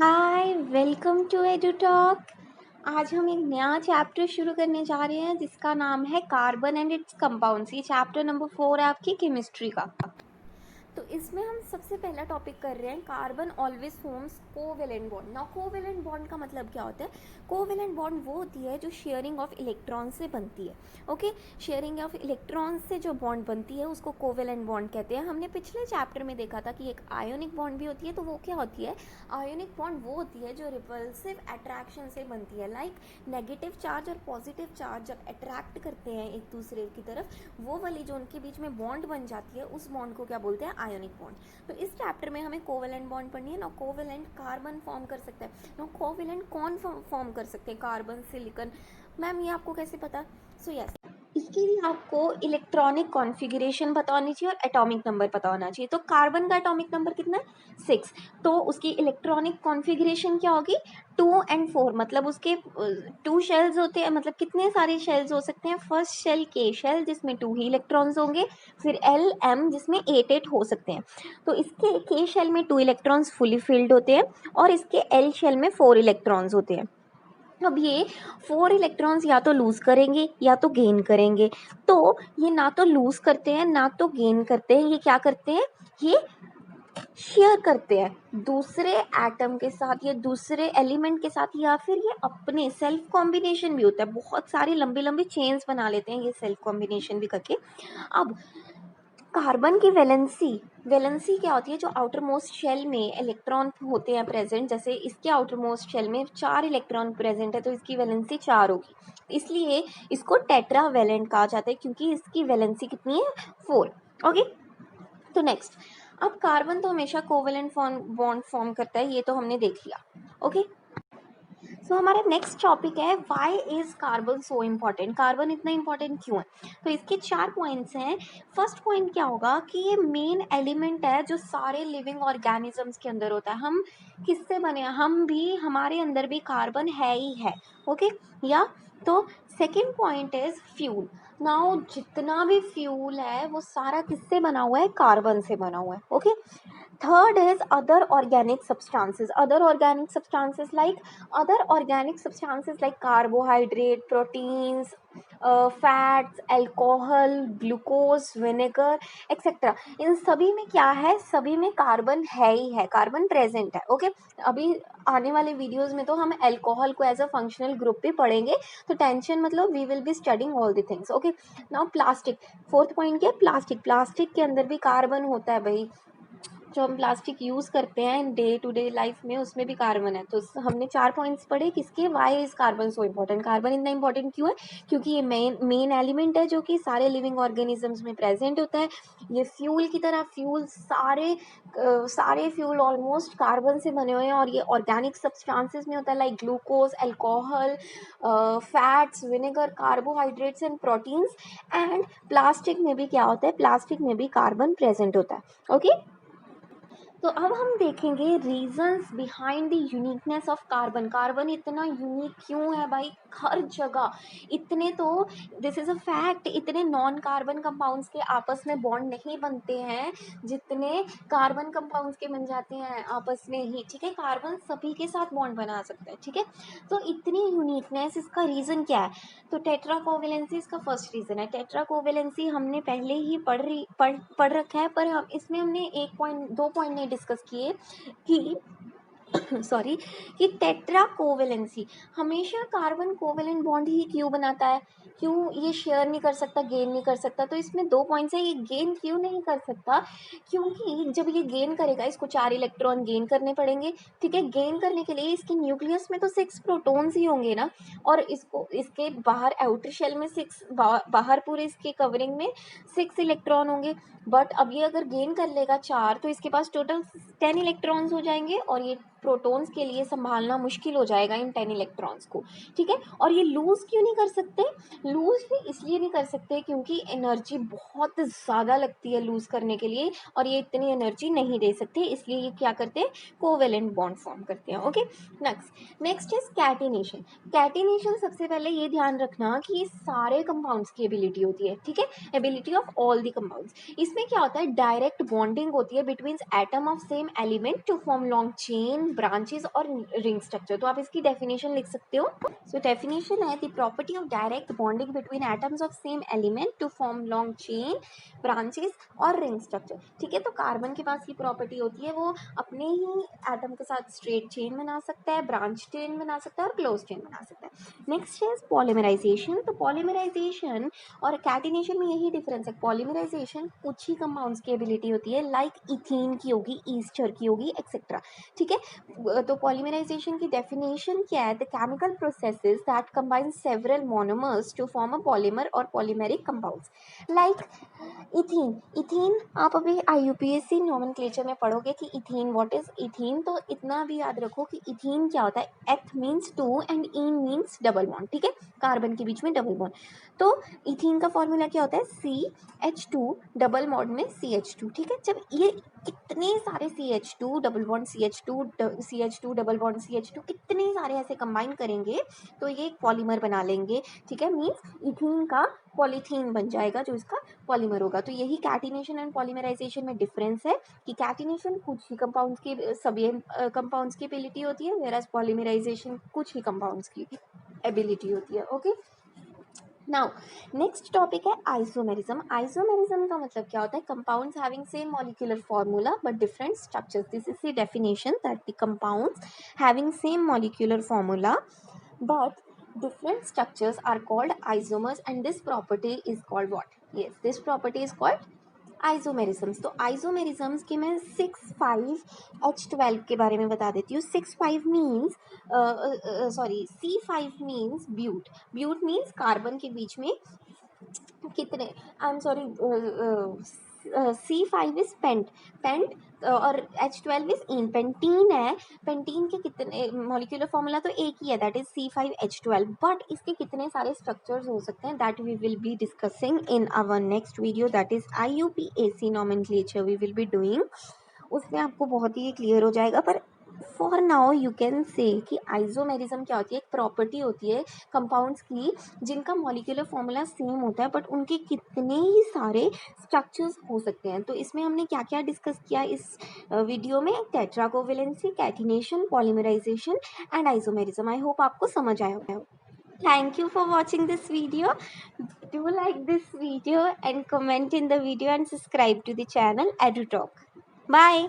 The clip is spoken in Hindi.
Hi, welcome to Edu Talk. आज हम एक नया चैप्टर शुरू करने जा रहे हैं जिसका नाम है कार्बन एंड इट्स कंपाउंड्स। ये चैप्टर नंबर 4 है आपकी केमिस्ट्री का। तो इसमें हम सबसे पहला टॉपिक कर रहे हैं carbon always forms covalent bond. Now covalent bond का मतलब क्या होता है? कोवेलेंट बॉन्ड वो होती है जो शेयरिंग ऑफ इलेक्ट्रॉन से बनती है। ओके, शेयरिंग ऑफ इलेक्ट्रॉन से जो बॉन्ड बनती है उसको कोवेलेंट बॉन्ड कहते हैं। हमने पिछले चैप्टर में देखा था कि एक आयोनिक बॉन्ड भी होती है। तो वो क्या होती है? आयोनिक बॉन्ड वो होती है जो रिपल्सिव अट्रैक्शन से बनती है। लाइक नेगेटिव चार्ज और पॉजिटिव चार्ज जब अट्रैक्ट करते हैं एक दूसरे की तरफ, वो वाली जो उनके बीच में बॉन्ड बन जाती है उस बॉन्ड को क्या बोलते हैं? Ionic bond. तो इस चैप्टर में हमें कोवेलेंट बॉन्ड पढ़नी है ना। कोवेलेंट कार्बन फॉर्म कर सकता है ना। कोवेलेंट कौन फॉर्म कर सकते हैं? Carbon, silicon. मैम ये आपको कैसे पता? सो यस, इसके लिए आपको इलेक्ट्रॉनिक कॉन्फ़िगरेशन पता होनी चाहिए और एटॉमिक नंबर पता होना चाहिए। तो कार्बन का एटॉमिक नंबर कितना है? 6। तो उसकी इलेक्ट्रॉनिक कॉन्फ़िगरेशन क्या होगी? 2 एंड 4। मतलब उसके 2 शेल्स होते हैं। मतलब कितने सारे शेल्स हो सकते हैं? फर्स्ट शेल के शेल जिसमें 2 ही इलेक्ट्रॉन्स होंगे, फिर एल एम जिसमें 8 हो सकते हैं। तो इसके के शेल में 2 इलेक्ट्रॉन्स फुली फिल्ड होते हैं और इसके एल शेल में 4 इलेक्ट्रॉन्स होते हैं। अब ये 4 इलेक्ट्रॉन्स या तो लूज करेंगे या तो गेन करेंगे। तो ये ना तो लूज करते हैं ना तो गेन करते हैं। ये क्या करते हैं? ये शेयर करते हैं दूसरे एटम के साथ या दूसरे एलिमेंट के साथ, या फिर ये अपने सेल्फ कॉम्बिनेशन भी होता है। बहुत सारी लंबी लंबी चेन्स बना लेते हैं ये सेल्फ कॉम्बिनेशन भी करके। अब कार्बन की वैलेंसी क्या होती है? जो आउटर मोस्ट शेल में इलेक्ट्रॉन होते हैं प्रेजेंट, जैसे इसके आउटर मोस्ट शेल में 4 इलेक्ट्रॉन प्रेजेंट है तो इसकी वैलेंसी 4 होगी। इसलिए इसको टेट्रा वैलेंट कहा जाता है क्योंकि इसकी वैलेंसी कितनी है? 4। ओके, तो नेक्स्ट, अब कार्बन तो हमेशा कोवेलेंट बॉन्ड फॉर्म करता है, ये तो हमने देख लिया। ओके, सो हमारा नेक्स्ट टॉपिक है why is carbon so important. Carbon इतना इम्पॉर्टेंट क्यों है? तो इसके 4 पॉइंट्स हैं। फर्स्ट पॉइंट क्या होगा कि ये मेन एलिमेंट है जो सारे लिविंग ऑर्गेनिजम्स के अंदर होता है। हम किससे बने हैं? हम भी, हमारे अंदर भी कार्बन है ही है। ओके, या तो second point is fuel. Now जितना भी फ्यूल है वो सारा किससे बना हुआ है? कार्बन से बना हुआ है। Okay, third is other organic substances like carbohydrate, proteins, fats, alcohol, glucose, vinegar, etc. इन सभी में क्या है? सभी में कार्बन है ही है, कार्बन प्रेजेंट है। ओके, अभी आने वाले वीडियोस में तो हम अल्कोहल को एज अ फंक्शनल ग्रुप भी पढ़ेंगे, तो टेंशन मतलब we will be studying all the things. Okay, now plastic. Fourth point क्या है? प्लास्टिक के अंदर भी कार्बन होता है भाई। जो हम प्लास्टिक यूज़ करते हैं डे टू डे लाइफ में उसमें भी कार्बन है। तो हमने 4 पॉइंट्स पढ़े किसके? Why is carbon so important. Carbon इतना इम्पॉर्टेंट क्यों है? क्योंकि ये मेन एलिमेंट है जो कि सारे लिविंग ऑर्गेनिजम्स में प्रेजेंट होता है। ये फ्यूल की तरह, सारे फ्यूल ऑलमोस्ट कार्बन से बने हुए हैं और ये ऑर्गेनिक सब्सटेंसेस में होता है, like glucose, alcohol, fats, vinegar, carbohydrates and proteins. And plastic में भी क्या होता है? प्लास्टिक में भी कार्बन प्रेजेंट होता है। ओके, तो अब हम देखेंगे reasons behind the uniqueness of carbon. Carbon इतना यूनिक क्यों है भाई? हर जगह इतने तो, दिस इज अ फैक्ट, इतने नॉन कार्बन कंपाउंड्स के आपस में बॉन्ड नहीं बनते हैं जितने कार्बन कंपाउंड्स के बन जाते हैं आपस में ही। ठीक है, कार्बन सभी के साथ बॉन्ड बना सकता है। ठीक है, तो इतनी यूनिकनेस, इसका रीजन क्या है? तो टेट्रा कोवेलेंसी इसका फर्स्ट रीजन है। टेट्रा कोवेलेंसी हमने पहले ही पढ़ रखा है, पर हम इसमें हमने 2 पॉइंट नहीं डिस्कस किए कि सॉरी, कि टेट्रा कोवेलेंसी हमेशा कार्बन कोवेलेंट बॉन्ड ही क्यों बनाता है? क्यों ये शेयर नहीं कर सकता, गेन नहीं कर सकता? तो इसमें 2 पॉइंट्स है। ये गेन क्यों नहीं कर सकता? क्योंकि जब ये गेन करेगा इसको 4 इलेक्ट्रॉन गेन करने पड़ेंगे। ठीक है, गेन करने के लिए इसके न्यूक्लियस में तो 6 प्रोटॉन्स ही होंगे ना, और इसको इसके बाहर आउटर शेल में 6, बाहर पूरे इसके कवरिंग में 6 इलेक्ट्रॉन होंगे। बट अब ये अगर गेन कर लेगा 4 तो इसके पास टोटल 10 इलेक्ट्रॉन्स हो जाएंगे और ये प्रोटॉन्स के लिए संभालना मुश्किल हो जाएगा इन 10 इलेक्ट्रॉन्स को। ठीक है, और ये लूज क्यों नहीं कर सकते? लूज भी इसलिए नहीं कर सकते क्योंकि एनर्जी बहुत ज़्यादा लगती है लूज करने के लिए, और ये इतनी एनर्जी नहीं दे सकते, इसलिए ये क्या करते हैं? कोवेलेंट बॉन्ड फॉर्म करते हैं। Okay, next is catenation. Catenation सबसे पहले ये ध्यान रखना कि ये सारे कंपाउंड्स की एबिलिटी होती है। ठीक है, ability of all the compounds. इसमें क्या होता है? डायरेक्ट बॉन्डिंग होती है between atom of same element to form long chain form branches और रिंग स्ट्रक्चर। तो आप इसकी डेफिनेशन लिख सकते हो। सो डेफिनेशन है the property of direct bonding between atoms of same element to form long chain, branches और रिंग स्ट्रक्चर। ठीक है, तो कार्बन के पास ये प्रॉपर्टी होती है, वो अपने ही एटम के साथ स्ट्रेट चेन बना सकता है, ब्रांच चेन बना सकता है और क्लोज चेन बना सकता है। नेक्स्ट है पॉलीमराइजेशन। तो पॉलीमराइजेशन और कैटिनेशन में यही डिफरेंस है। पॉलीमराइजेशन कुछ ही कंपाउंड्स की एबिलिटी होती है, लाइक इथीन की होगी, ईस्टर की होगी, एक्सेट्रा। ठीक है, तो पॉलीमराइजेशन की डेफिनेशन क्या है? The chemical processes that combine several monomers to form a polymer और polymeric compounds. Like ethene. Ethene आप अभी IUPAC नोमेनक्लेचर में पढ़ोगे कि इथीन, व्हाट इज इथीन। तो इतना भी याद रखो कि इथीन क्या होता है। एथ means 2 and in means double bond. ठीक है, कार्बन के बीच में डबल बॉन्ड। तो इथीन का फॉर्मूला क्या होता है? CH2 डबल बॉन्ड में CH2। ठीक है, जब ये कितने सारे CH2 double bond CH2 double bond CH2 कितने सारे ऐसे कंबाइन करेंगे तो ये एक पॉलीमर बना लेंगे। ठीक है, मीन्स इथीन का पॉलीथीन बन जाएगा जो इसका पॉलीमर होगा। तो यही कैटिनेशन एंड पॉलीमराइजेशन में डिफरेंस है कि कैटिनेशन कुछ ही कंपाउंड्स की, सभी कंपाउंड्स की एबिलिटी होती है, वेयरएज पॉलीमराइजेशन कुछ ही कंपाउंड्स की एबिलिटी होती है। ओके, नाउ नेक्स्ट टॉपिक है आइसोमेरिज्म। आइसोमेरिज्म का मतलब क्या होता है? Compounds having same molecular formula but different structures. This is the definition that the compounds having same molecular formula but different structures are called isomers and this property is called what? Yes, this property is called आइसोमेरिज्म्स। तो आइसोमेरिज्म्स की मैं 6,5H12 के बारे में बता देती हूँ। 6,5 means C5 means but. But means carbon के बीच में कितने, I am sorry, C5 is pent और H12 इज इन। पेंटीन है, पेंटीन के कितने मॉलिक्यूलर फॉर्मूला तो एक ही है, दैट इज C5H12, बट इसके कितने सारे स्ट्रक्चर्स हो सकते हैं that we will be discussing in our next video, that is IUPAC nomenclature we will be doing. उसमें आपको बहुत ही क्लियर हो जाएगा। पर for now you can say कि आइसोमेरिज्म क्या होती है? एक प्रॉपर्टी होती है कंपाउंड्स की जिनका मॉलिक्यूलर फॉर्मूला सेम होता है बट उनके कितने ही सारे स्ट्रक्चर्स हो सकते हैं। तो इसमें हमने क्या क्या डिस्कस किया इस वीडियो में? Tetracovalency, catenation, polymerization and isomerism. I hope आपको समझ आया होगा। Thank you for watching this video. Do like this video and comment in the video and subscribe to the channel EduTalk. Bye.